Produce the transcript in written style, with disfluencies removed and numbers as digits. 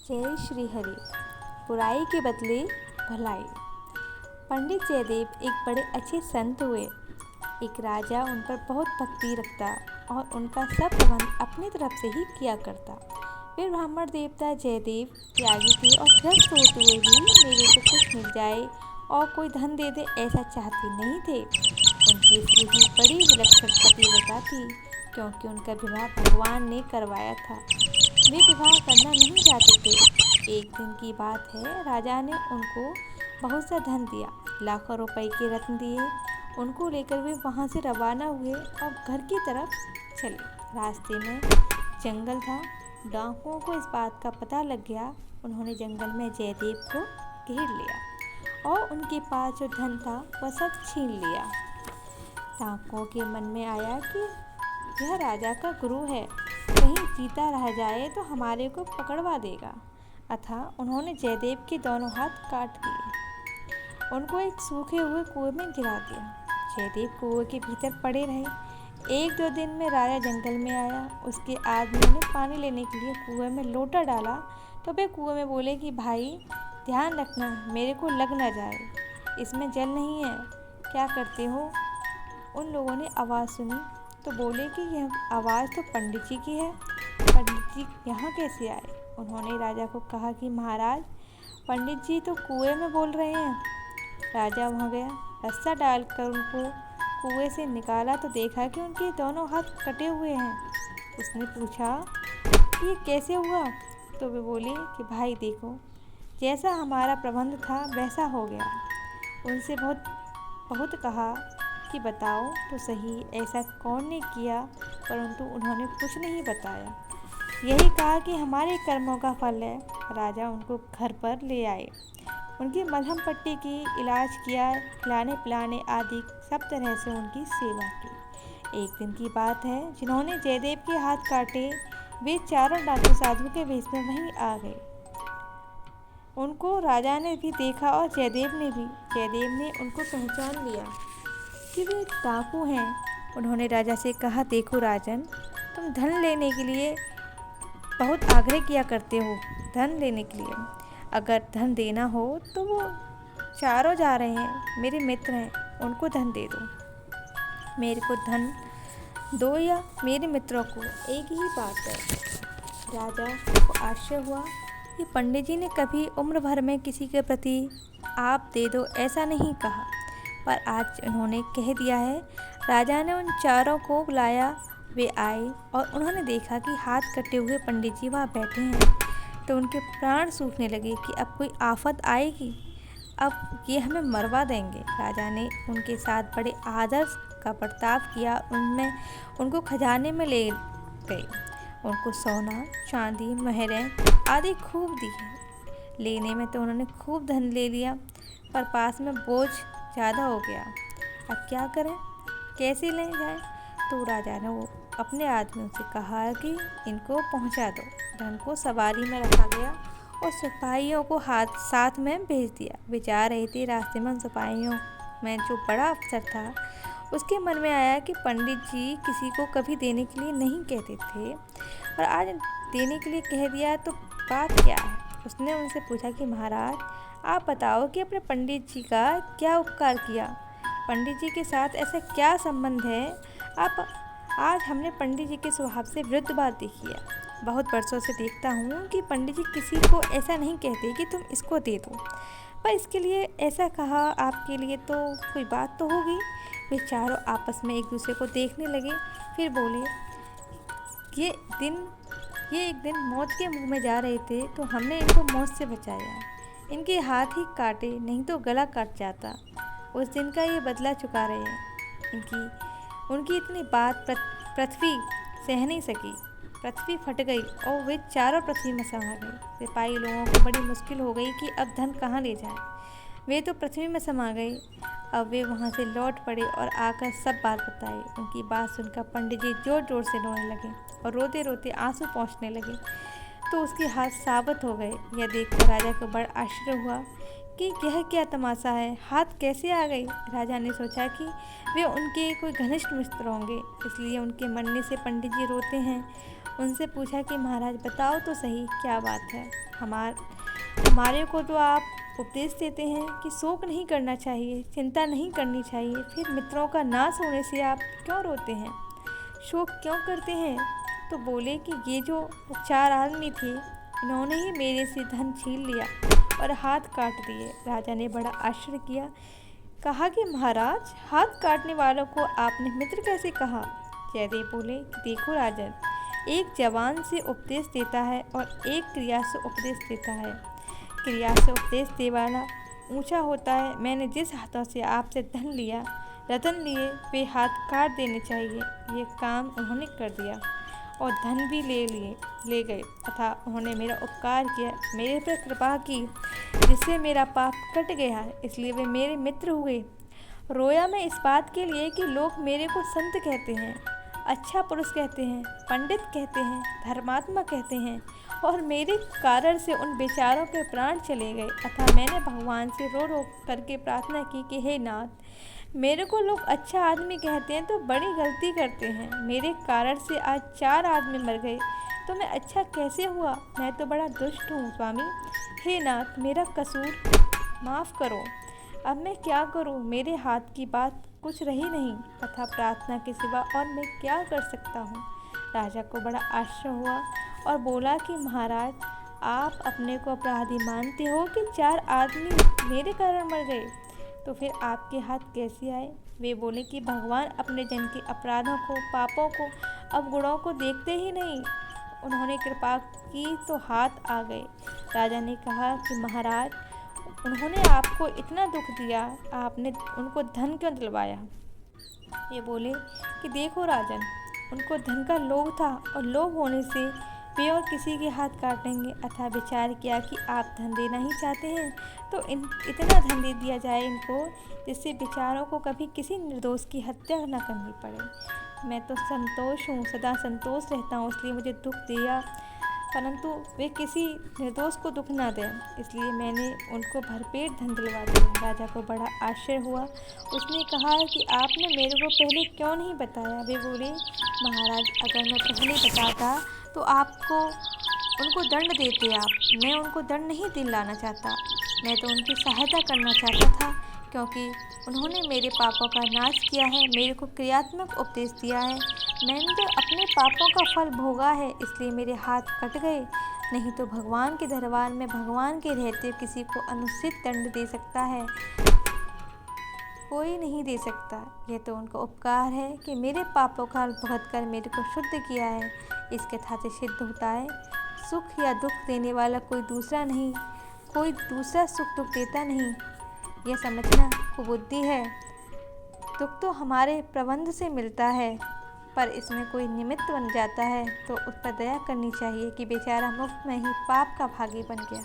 जय श्री हरि। बुराई के बदले भलाई। पंडित जयदेव एक बड़े अच्छे संत हुए। एक राजा उन पर बहुत भक्ति रखता और उनका सब प्रबंध अपनी तरफ से ही किया करता। वे ब्राह्मण देवता जयदेव त्यागी थे और ग्रस्त होते हुए भी मेरे को कुछ मिल जाए और कोई धन दे दे ऐसा चाहते नहीं थे। उनकी स्त्री भी बड़ी विलक्षण पतिव्रता थी, क्योंकि उनका विवाह भगवान ने करवाया था। वे विवाह करना नहीं चाहते थे। एक दिन की बात है, राजा ने उनको बहुत सा धन दिया, लाखों रुपए के रत्न दिए। उनको लेकर वे वहाँ से रवाना हुए और घर की तरफ चले। रास्ते में जंगल था। डाकुओं को इस बात का पता लग गया। उन्होंने जंगल में जयदेव को घेर लिया और उनके पास जो धन था वह सब छीन लिया। डाकुओं के मन में आया कि यह राजा का गुरु है, कहीं जीता रह जाए तो हमारे को पकड़वा देगा। अतः उन्होंने जयदेव के दोनों हाथ काट दिए, उनको एक सूखे हुए कुएं में गिरा दिया। जयदेव कुएं के भीतर पड़े रहे। एक दो दिन में राजा जंगल में आया। उसके आदमियों ने पानी लेने के लिए कुएं में लोटा डाला तो वे कुएं में बोले कि भाई ध्यान रखना, मेरे को लग ना जाए, इसमें जल नहीं है, क्या करते हो। उन लोगों ने आवाज़ सुनी तो बोले कि यह आवाज़ तो पंडित जी की है। पंडित जी यहाँ कैसे आए। उन्होंने राजा को कहा कि महाराज, पंडित जी तो कुएं में बोल रहे हैं। राजा वहाँ गया, रस्सा डालकर उनको कुएं से निकाला तो देखा कि उनके दोनों हाथ कटे हुए हैं। उसने पूछा कि ये कैसे हुआ। तो वे बोले कि भाई देखो, जैसा हमारा प्रबंध था वैसा हो गया। उनसे बहुत कहा कि बताओ तो सही, ऐसा कौन ने किया, परंतु उन्होंने कुछ नहीं बताया। यही कहा कि हमारे कर्मों का फल है। राजा उनको घर पर ले आए, उनकी मलहम पट्टी की, इलाज किया, खिलाने पिलाने आदि सब तरह से उनकी सेवा की। एक दिन की बात है, जिन्होंने जयदेव के हाथ काटे वे चारों डाकू साधु के वेश में वहीं आ गए। उनको राजा ने भी देखा और जयदेव ने उनको पहचान लिया कि वे डाकू हैं। उन्होंने राजा से कहा, देखो राजन, तुम धन लेने के लिए बहुत आग्रह किया करते हो। धन लेने के लिए अगर धन देना हो तो वो चारों जा रहे हैं, मेरे मित्र हैं, उनको धन दे दो। मेरे को धन दो या मेरे मित्रों को, एक ही बात है। राजा को आश्चर्य हुआ कि पंडित जी ने कभी उम्र भर में किसी के प्रति आप दे दो ऐसा नहीं कहा, पर आज उन्होंने कह दिया है। राजा ने उन चारों को बुलाया। वे आए और उन्होंने देखा कि हाथ कटे हुए पंडित जी वहाँ बैठे हैं तो उनके प्राण सूखने लगे कि अब कोई आफत आएगी, अब ये हमें मरवा देंगे। राजा ने उनके साथ बड़े आदर का बर्ताव किया। उनको खजाने में ले गए। उनको सोना चांदी महरें आदि खूब दी। लेने में तो उन्होंने खूब धन ले लिया, पर पास में बोझ ज़्यादा हो गया। अब क्या करें, कैसे ले जाए। तो राजा ने वो अपने आदमियों से कहा कि इनको पहुंचा दो। धन को सवारी में रखा गया और सिपाहियों को साथ में भेज दिया। वे जा रहे थे, रास्ते में उन सिपाहियों में जो बड़ा अफसर था उसके मन में आया कि पंडित जी किसी को कभी देने के लिए नहीं कहते थे और आज देने के लिए कह दिया, तो बात क्या है। उसने उनसे पूछा कि महाराज, आप बताओ कि अपने पंडित जी का क्या उपकार किया, पंडित जी के साथ ऐसा क्या संबंध है। आज हमने पंडित जी के स्वभाव से विरुद्ध बात देखी है। बहुत वर्षों से देखता हूँ कि पंडित जी किसी को ऐसा नहीं कहते कि तुम इसको दे दो, पर इसके लिए ऐसा कहा, आपके लिए तो कोई बात तो होगी। वे चारों आपस में एक दूसरे को देखने लगे, फिर बोले, ये एक दिन मौत के मुंह में जा रहे थे तो हमने इनको मौत से बचाया। इनके हाथ ही काटे, नहीं तो गला काट जाता। उस दिन का ये बदला चुका रहे हैं। उनकी इतनी बात पृथ्वी सह नहीं सकी। पृथ्वी फट गई और वे चारों पृथ्वी में समा गए। सिपाही लोगों को बड़ी मुश्किल हो गई कि अब धन कहाँ ले जाएं। वे तो पृथ्वी में समा गए। अब वे वहाँ से लौट पड़े और आकर सब बात बताई। उनकी बात सुनकर पंडित जी जोर जोर से रोने लगे और रोते रोते आंसू पहुँचने लगे तो उसके हाथ साबित हो गए। यह देखकर राजा को बड़ा आश्चर्य हुआ कि यह क्या तमाशा है, हाथ कैसे आ गई। राजा ने सोचा कि वे उनके कोई घनिष्ठ मित्र होंगे, इसलिए उनके मरने से पंडित जी रोते हैं उनसे पूछा कि महाराज बताओ तो सही क्या बात है। हमारे को तो आप उपदेश देते हैं कि शोक नहीं करना चाहिए, चिंता नहीं करनी चाहिए, फिर मित्रों का नाश होने से आप क्यों रोते हैं, शोक क्यों करते हैं। तो बोले कि ये जो 4 आदमी थे, इन्होंने ही मेरे से धन छीन लिया और हाथ काट दिए। राजा ने बड़ा आश्चर्य किया, कहा कि महाराज हाथ काटने वालों को आपने मित्र कैसे कहा। जयदेव बोले कि देखो राजन, एक जबान से उपदेश देता है और एक क्रिया से उपदेश देता है। क्रिया से उपदेश देने वाला ऊंचा होता है। मैंने जिस हाथों से आपसे धन लिया, रतन लिए, वे हाथ काट देने चाहिए। ये काम उन्होंने कर दिया और धन भी ले गए तथा उन्होंने मेरा उपकार किया, मेरे पर कृपा की, जिससे मेरा पाप कट गया, इसलिए वे मेरे मित्र हुए। रोया मैं इस बात के लिए कि लोग मेरे को संत कहते हैं, अच्छा पुरुष कहते हैं, पंडित कहते हैं, धर्मात्मा कहते हैं, और मेरे कारण से उन बेचारों के प्राण चले गए। अतः मैंने भगवान से रो रो करके प्रार्थना की कि हे नाथ, मेरे को लोग अच्छा आदमी कहते हैं तो बड़ी गलती करते हैं। मेरे कारण से आज 4 आदमी मर गए तो मैं अच्छा कैसे हुआ। मैं तो बड़ा दुष्ट हूँ स्वामी। हे नाथ, मेरा कसूर माफ़ करो। अब मैं क्या करूँ, मेरे हाथ की बात कुछ रही नहीं तथा प्रार्थना के सिवा और मैं क्या कर सकता हूँ। राजा को बड़ा आश्चर्य हुआ और बोला कि महाराज, आप अपने को अपराधी मानते हो कि 4 आदमी मेरे कारण मर गए, तो फिर आपके हाथ कैसे आए। वे बोले कि भगवान अपने जन के अपराधों को, पापों को, अवगुणों को देखते ही नहीं, उन्होंने कृपा की तो हाथ आ गए। राजा ने कहा कि महाराज, उन्होंने आपको इतना दुख दिया, आपने उनको धन क्यों दिलवाया। ये बोले कि देखो राजन, उनको धन का लोभ था और लोभ होने से वे और किसी के हाथ काटेंगे। अतः विचार किया कि आप धन देना ही चाहते हैं तो इतना धन दे दिया जाए इनको, जिससे बेचारों को कभी किसी निर्दोष की हत्या न करनी पड़े। मैं तो संतोष हूँ, सदा संतोष रहता हूँ, इसलिए मुझे दुख दिया, परंतु वे किसी निर्दोष को दुख ना दें, इसलिए मैंने उनको भरपेट धन दिलवा दिया। राजा को बड़ा आश्चर्य हुआ। उसने कहा कि आपने मेरे को पहले क्यों नहीं बताया। वे बोले महाराज, अगर मैं पहले बताता तो आपको उनको दंड देते आप। मैं उनको दंड नहीं दिलाना चाहता, मैं तो उनकी सहायता करना चाहता था, क्योंकि उन्होंने मेरे पापों का नाश किया है, मेरे को क्रियात्मक उपदेश दिया है। मैंने तो अपने पापों का फल भोगा है, इसलिए मेरे हाथ कट गए। नहीं तो भगवान के दरबार में भगवान के रहते किसी को अनुचित दंड दे सकता है, कोई नहीं दे सकता। यह तो उनका उपकार है कि मेरे पापों का भुगत कर मेरे को शुद्ध किया है। इसके था से सिद्ध होता है, सुख या दुख देने वाला कोई दूसरा नहीं, कोई दूसरा सुख दुख देता नहीं। यह समझना कुबुद्धि है। दुख तो हमारे प्रबंध से मिलता है, पर इसमें कोई निमित्त बन जाता है तो उस पर दया करनी चाहिए कि बेचारा मुफ्त में ही पाप का भागी बन गया।